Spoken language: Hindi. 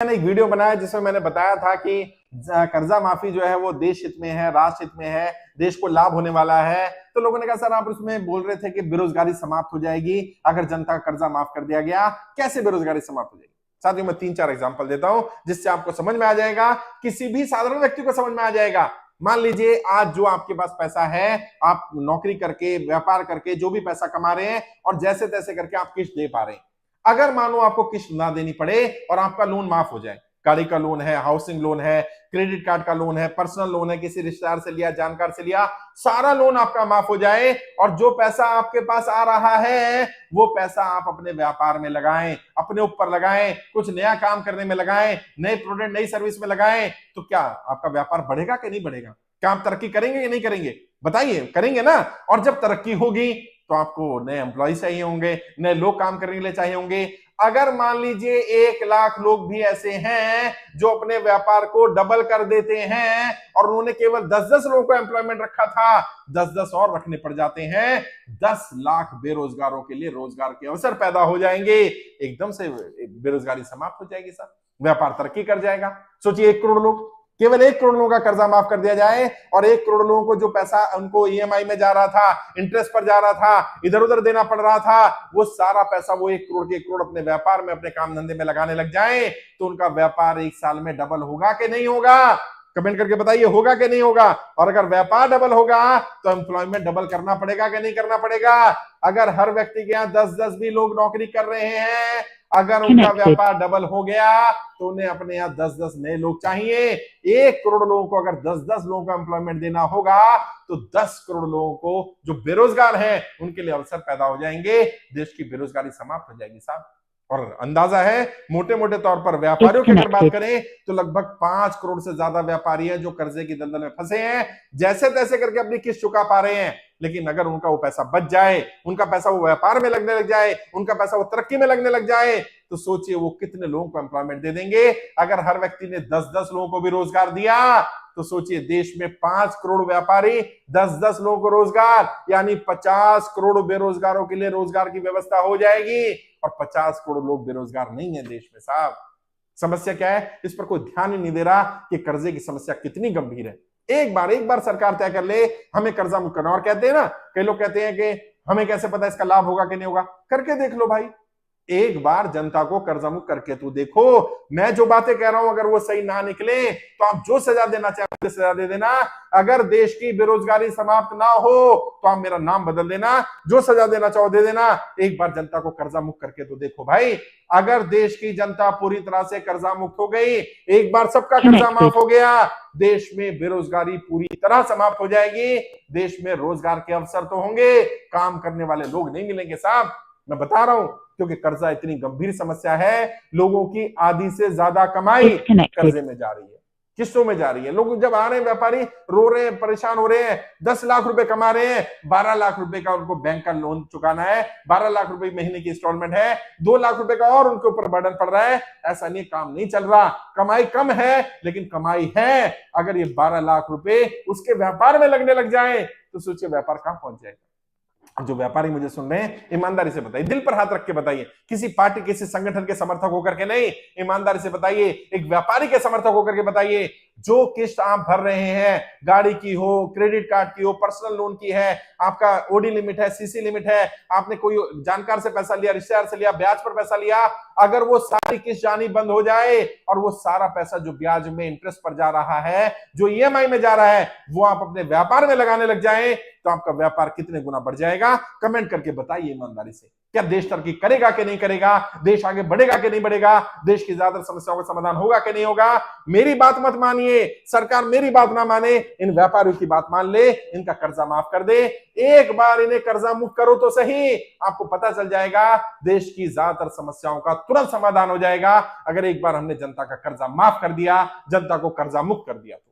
मैंने एक वीडियो बनाया जिसमें मैंने बताया था कि कर्जा माफी जो है वो देश हित में है, राष्ट्र हित में है, देश को लाभ होने वाला है। तो लोगों ने कहा सर आप उसमें बोल रहे थे कि बेरोजगारी समाप्त हो जाएगी अगर जनता का कर्जा माफ कर दिया गया, कैसे बेरोजगारी समाप्त हो जाएगी? साथियों मैं 3-4 एग्जांपल देता हूं जिससे आपको समझ में आ जाएगा, किसी भी साधारण व्यक्ति को समझ में आ जाएगा। मान लीजिए आज जो आपके पास पैसा है, आप नौकरी करके, व्यापार करके जो भी पैसा कमा रहे हैं और जैसे तैसे करके आप किस्त दे पा रहे हैं। अगर मानो आपको किस्त ना देनी पड़े और आपका लोन माफ हो जाए, गाड़ी का लोन है, हाउसिंग लोन है, क्रेडिट कार्ड का लोन है, पर्सनल लोन है, किसी रिश्तेदार से लिया, जानकार से लिया, सारा लोन आपका माफ हो जाए और जो पैसा आपके पास आ रहा है वो पैसा आप अपने व्यापार में लगाएं, अपने ऊपर लगाएं, कुछ नया काम करने में लगाएं, नए प्रोडक्ट नई सर्विस में लगाएं, तो क्या आपका व्यापार बढ़ेगा कि नहीं बढ़ेगा? क्या आप तरक्की करेंगे कि नहीं करेंगे? बताइए, करेंगे ना। और जब तरक्की होगी तो आपको नए एम्प्लॉय चाहिए होंगे, नए लोग काम करने के लिए चाहिए होंगे। अगर मान लीजिए 1 लाख लोग भी ऐसे हैं जो अपने व्यापार को डबल कर देते हैं और उन्होंने केवल 10-10 लोगों को एम्प्लॉयमेंट रखा था, 10-10 और रखने पड़ जाते हैं, 10 लाख बेरोजगारों के लिए रोजगार के अवसर पैदा हो जाएंगे। एकदम से बेरोजगारी समाप्त हो जाएगी साहब, व्यापार तरक्की कर जाएगा। सोचिए 1 करोड़ लोग, केवल 1 करोड़ लोगों का कर्जा माफ कर दिया जाए और 1 करोड़ लोगों को जो पैसा उनको ईएमआई में जा रहा था, इंटरेस्ट पर जा रहा था, इधर उधर देना पड़ रहा था, वो सारा पैसा वो 1 करोड़ के 1 करोड़ अपने व्यापार में, अपने काम धंधे में लगाने लग जाए तो उनका व्यापार 1 साल में डबल होगा कि नहीं होगा? कमेंट करके बताइए, होगा कि नहीं होगा? और अगर व्यापार डबल होगा तो एम्प्लॉयमेंट डबल करना पड़ेगा कि नहीं करना पड़ेगा? अगर हर व्यक्ति के यहाँ 10-10 भी लोग नौकरी कर रहे हैं, अगर उनका व्यापार डबल हो गया तो उन्हें अपने यहाँ 10-10 नए लोग चाहिए। 1 करोड़ लोगों को अगर 10-10 लोगों को एम्प्लॉयमेंट देना होगा तो 10 करोड़ लोगों को जो बेरोजगार हैं उनके लिए अवसर पैदा हो जाएंगे, देश की बेरोजगारी समाप्त हो जाएगी साहब। और अंदाजा है मोटे मोटे तौर पर व्यापारियों की अगर बात करें तो लगभग 5 करोड़ से ज्यादा व्यापारी हैं जो कर्जे की दलदल में फंसे हैं, जैसे तैसे करके अपनी किस्त चुका पा रहे हैं। लेकिन अगर उनका वो पैसा बच जाए, उनका पैसा वो व्यापार में लगने लग जाए, उनका पैसा वो तरक्की में लगने लग जाए, तो सोचिए वो कितने लोगों को एम्प्लॉयमेंट दे देंगे। अगर हर व्यक्ति ने 10-10 लोगों को भी रोजगार दिया तो सोचिए देश में 5 करोड़ व्यापारी, 10-10 लोगों को रोजगार, यानी 50 करोड़ बेरोजगारों के लिए रोजगार की व्यवस्था हो जाएगी। और 50 करोड़ लोग बेरोजगार नहीं है देश में साहब। समस्या क्या है? इस पर कोई ध्यान ही नहीं दे रहा कि कर्जे की समस्या कितनी गंभीर है। एक बार सरकार तय कर ले हमें कर्जा मुक्त करना। और कहते हैं ना, कई लोग कहते हैं कि हमें कैसे पता इसका लाभ होगा कि नहीं होगा? करके देख लो भाई, एक बार जनता को कर्जा मुक्त करके तो देखो। मैं जो बातें कह रहा हूं अगर वो सही ना निकले तो आप जो सजा देना चाहे सजा दे देना। अगर देश की बेरोजगारी समाप्त ना हो तो आप मेरा नाम बदल देना, जो सजा देना चाहो दे देना। एक बार जनता को कर्जा मुक्त करके तो देखो भाई। अगर देश की जनता पूरी तरह से कर्जा मुक्त हो गई, एक बार सबका कर्जा माफ हो गया, देश में बेरोजगारी पूरी तरह समाप्त हो जाएगी, देश में रोजगार के अवसर तो होंगे, काम करने वाले लोग नहीं मिलेंगे साहब। मैं बता रहा हूं क्योंकि कर्जा इतनी गंभीर समस्या है, लोगों की आधी से ज्यादा कमाई कर्जे में जा रही है, किस्तों में जा रही है। लोग जब आ रहे हैं, व्यापारी रो रहे हैं, परेशान हो रहे हैं, 10 लाख रुपए कमा रहे हैं, 12 लाख रुपए का उनको बैंक का लोन चुकाना है, 12 लाख रुपए महीने की इंस्टॉलमेंट है, 2 लाख रुपए का और उनके ऊपर बर्डन पड़ रहा है। ऐसा नहीं, काम नहीं चल रहा, कमाई कम है लेकिन कमाई है। अगर ये 12 लाख रुपए उसके व्यापार में लगने लग जाए तो सोचिए व्यापार कहां पहुंच जाएगा। जो व्यापारी मुझे सुन रहे हैं, ईमानदारी से बताइए, दिल पर हाथ रख के बताइए, किसी पार्टी किसी संगठन के समर्थक होकर के नहीं, ईमानदारी से बताइए, एक व्यापारी के समर्थक होकर के बताइए। जो किस्त आप भर रहे हैं, गाड़ी की हो, क्रेडिट कार्ड की हो, पर्सनल लोन की है, आपका ओडी लिमिट है, सीसी लिमिट है, आपने कोई जानकार से पैसा लिया, रिश्तेदार से लिया, ब्याज पर पैसा लिया, अगर वो सारी किस्त जानी बंद हो जाए और वो सारा पैसा जो ब्याज में इंटरेस्ट पर जा रहा है, जो ईएमआई में जा रहा है, वो आप अपने व्यापार में लगाने लग जाए तो आपका व्यापार कितने गुना बढ़ जाएगा? कमेंट करके बताइए ईमानदारी से। क्या देश तरक्की करेगा कि नहीं करेगा? देश आगे बढ़ेगा कि नहीं बढ़ेगा? देश की ज्यादातर समस्याओं का समाधान होगा कि नहीं होगा? मेरी बात मत मानिए, सरकार मेरी बात ना माने, इन व्यापारियों की बात मान ले, इनका कर्जा माफ कर दे। एक बार इन्हें कर्जा मुक्त करो तो सही, आपको पता चल जाएगा देश की ज्यादातर समस्याओं का तुरंत समाधान हो जाएगा। अगर एक बार हमने जनता का कर्जा माफ कर दिया, जनता को कर्जा मुक्त कर दिया तो